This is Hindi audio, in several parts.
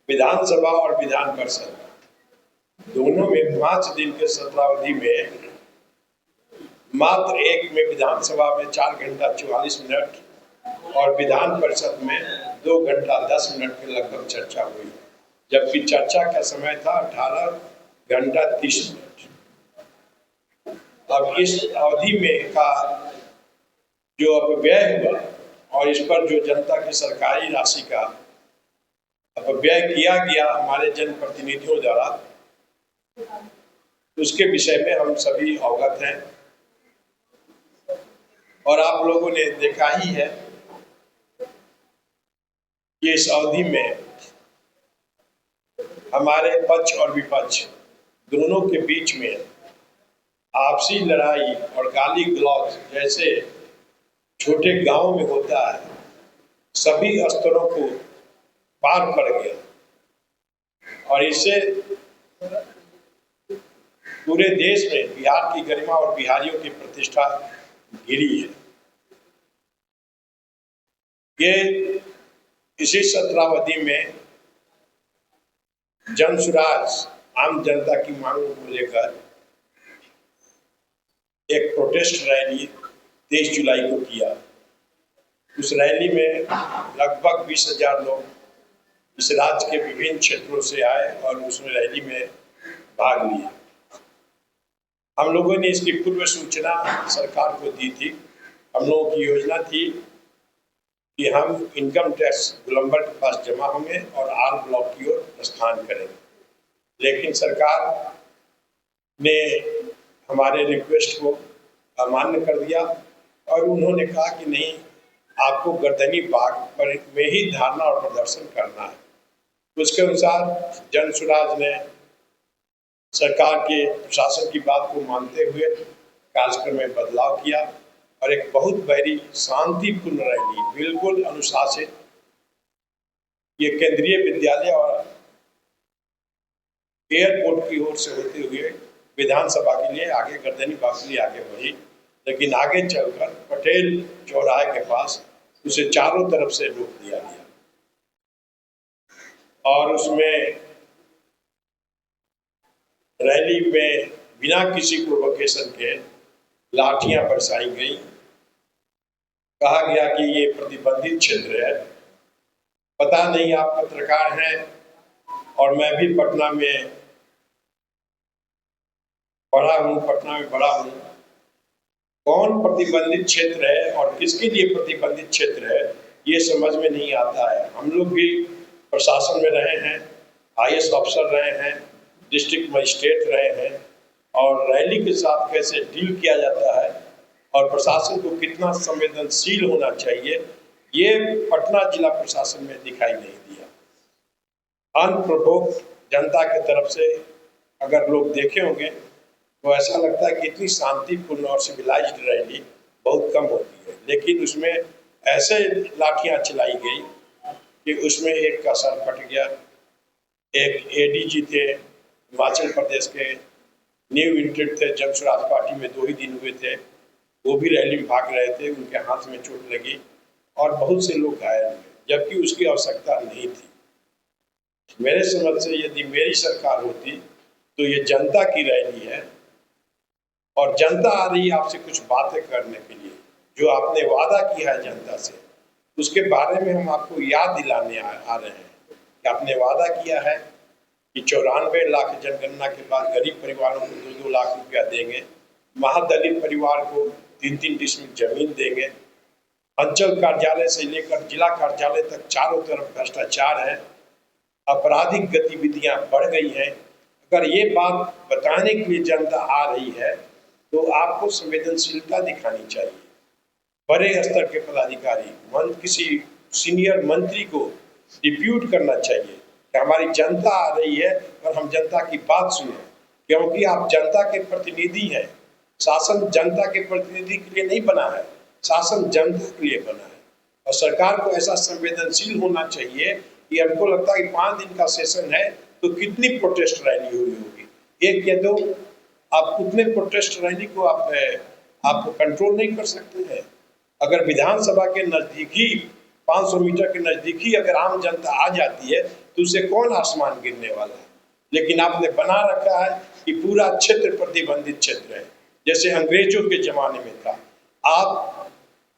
विधानसभा और विधान परिषद दोनों में 5 दिन के सत्रावधि में मात्र एक में विधानसभा में 4 घंटा 44 मिनट और विधान परिषद में 2 घंटा 10 मिनट के लगभग चर्चा हुई, जबकि चर्चा का समय था 18 घंटा 30 मिनट। अब इस अवधि में का जो अपव्यय हुआ और इस पर जो जनता की सरकारी राशि का अपव्यय किया गया हमारे जनप्रतिनिधियों द्वारा, उसके विषय में हम सभी अवगत हैं और आप लोगों ने देखा ही है कि इस अवधि में हमारे पक्ष और विपक्ष दोनों के बीच में आपसी लड़ाई और गाली गलौज जैसे छोटे गांव में होता है, सभी स्तरों को पार कर गया और इससे पूरे देश में बिहार की गरिमा और बिहारियों की प्रतिष्ठा गिरी है। ये इसी सत्रावधि में जनसुराज आम जनता की मांगों को लेकर एक प्रोटेस्ट रैली 23 जुलाई को किया। उस रैली में लगभग 20,000 लोग इस राज्य के विभिन्न क्षेत्रों से आए और उस रैली में भाग लिए। हम लोगों ने इसकी पूर्व सूचना सरकार को दी थी। हम लोगों की योजना थी कि हम इनकम टैक्स गोलंबर के पास जमा होंगे और आर ब्लॉक की ओर प्रस्थान करेंगे, लेकिन सरकार ने हमारे रिक्वेस्ट को अमान्य कर दिया और उन्होंने कहा कि नहीं, आपको गर्दनी बाग पर में ही धरना और प्रदर्शन करना है। उसके अनुसार जनसुराज ने सरकार के प्रशासन की बात को मानते हुए कार्यक्रम में बदलाव किया और एक बहुत बड़ी शांतिपूर्ण रैली, बिल्कुल अनुशासित, ये केंद्रीय विद्यालय और एयरपोर्ट की ओर से होते हुए विधानसभा के लिए आगे गर्दनी बाग के लिए आगे बढ़ी, लेकिन आगे चलकर पटेल चौराहे के पास उसे चारों तरफ से रोक दिया गया और उसमें रैली में बिना किसी प्रोवोकेशन के लाठियां बरसाई गई। कहा गया कि ये प्रतिबंधित क्षेत्र है। पता नहीं आप पत्रकार हैं और मैं भी पटना में पढ़ा हूँ, पटना में बड़ा हूँ। कौन प्रतिबंधित क्षेत्र है और किसके लिए प्रतिबंधित क्षेत्र है, ये समझ में नहीं आता है। हम लोग भी प्रशासन में रहे हैं, IAS अफसर रहे हैं, डिस्ट्रिक्ट मजिस्ट्रेट रहे हैं और रैली के साथ कैसे डील किया जाता है और प्रशासन को कितना संवेदनशील होना चाहिए, ये पटना जिला प्रशासन में दिखाई नहीं दिया। अनप्रोवोक्ड जनता की तरफ से अगर लोग देखे होंगे तो ऐसा लगता है कि इतनी शांतिपूर्ण और सिविलाइज्ड रैली बहुत कम होती है, लेकिन उसमें ऐसे लाठियां चलाई गई कि उसमें एक का सर फट गया। एक ADG थे हिमाचल प्रदेश के, न्यू इंटेड थे, जनसुराज पार्टी में 2 ही दिन हुए थे, वो भी रैली में भाग रहे थे, उनके हाथ में चोट लगी और बहुत से लोग घायल हुए, जबकि उसकी आवश्यकता नहीं थी। मेरे समझ से यदि मेरी सरकार होती तो ये जनता की रैली है और जनता आ रही है आपसे कुछ बातें करने के लिए, जो आपने वादा किया है जनता से, उसके बारे में हम आपको याद दिलाने आ रहे हैं कि आपने वादा किया है कि 94 लाख जनगणना के बाद गरीब परिवारों को 2-2 लाख रुपया देंगे, महादलित परिवार को 3-3 डिसमिल जमीन देंगे, अंचल कार्यालय से लेकर जिला कार्यालय तक चारों तरफ भ्रष्टाचार है, आपराधिक गतिविधियां बढ़ गई हैं। अगर ये बात बताने के लिए जनता आ रही है तो आपको संवेदनशीलता दिखानी चाहिए। बड़े स्तर के पदाधिकारी, किसी सीनियर मंत्री को डिप्यूट करना चाहिए कि हमारी जनता आ रही है और हम जनता की बात सुने, क्योंकि आप जनता के प्रतिनिधि हैं। शासन जनता के प्रतिनिधि के लिए नहीं बना है, शासन जनता के लिए बना है और सरकार को ऐसा संवेदनशील होना चाहिए कि हमको लगता है कि 5 दिन का सेशन है तो कितनी प्रोटेस्ट रैली हुई होगी, 1 या 2। आप उतने प्रोटेस्ट रैली को आप कंट्रोल नहीं कर सकते हैं। अगर विधानसभा के नजदीक ही 500 मीटर के नजदीक ही अगर आम जनता आ जाती है तो उसे कौन आसमान गिरने वाला है। लेकिन आपने बना रखा है कि पूरा क्षेत्र प्रतिबंधित क्षेत्र है, जैसे अंग्रेजों के जमाने में था। आप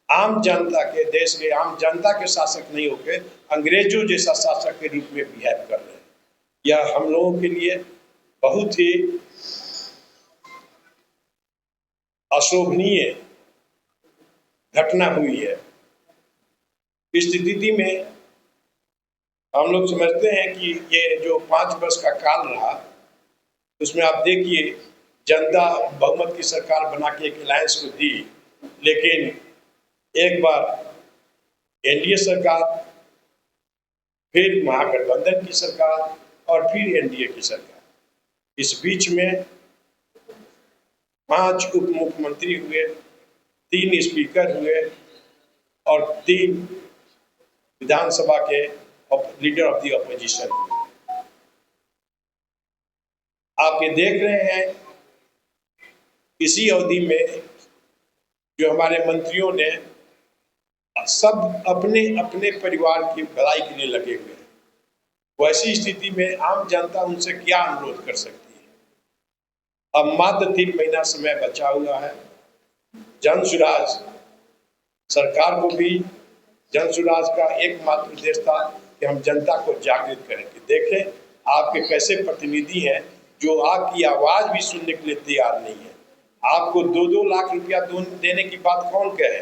आम जनता के, देश के आम जनता के शासक नहीं होकर अंग्रेजों जैसा शासक के रूप में बिहेव कर रहे हैं। यह हम लोगों के लिए बहुत ही अशोभनीय घटना हुई है। इस स्थिति में हम लोग समझते हैं कि ये जो 5 वर्ष का काल रहा, उसमें आप देखिए जनता बहुमत की सरकार बना के एक अलायंस को दी, लेकिन एक बार एनडीए सरकार, फिर महागठबंधन की सरकार और फिर एनडीए की सरकार। इस बीच में 5 उप मुख्यमंत्री हुए, 3 स्पीकर हुए और 3 विधानसभा के लीडर ऑफ द ऑपोजिशन। आप ये देख रहे हैं इसी अवधि में जो हमारे मंत्रियों ने सब अपने अपने परिवार की भलाई के लिए लगे हुए हैं। वैसी स्थिति में आम जनता उनसे क्या अनुरोध कर सकती है। अब मात्र 3 महीना समय बचा हुआ है। जन सुराज सरकार को भी, जन सुराज का एकमात्र उद्देश्य था कि हम जनता को जागृत करें कि देखें आपके कैसे प्रतिनिधि हैं जो आपकी आवाज भी सुनने के लिए तैयार नहीं है। आपको 2-2 लाख रुपया देने की बात कौन कहे।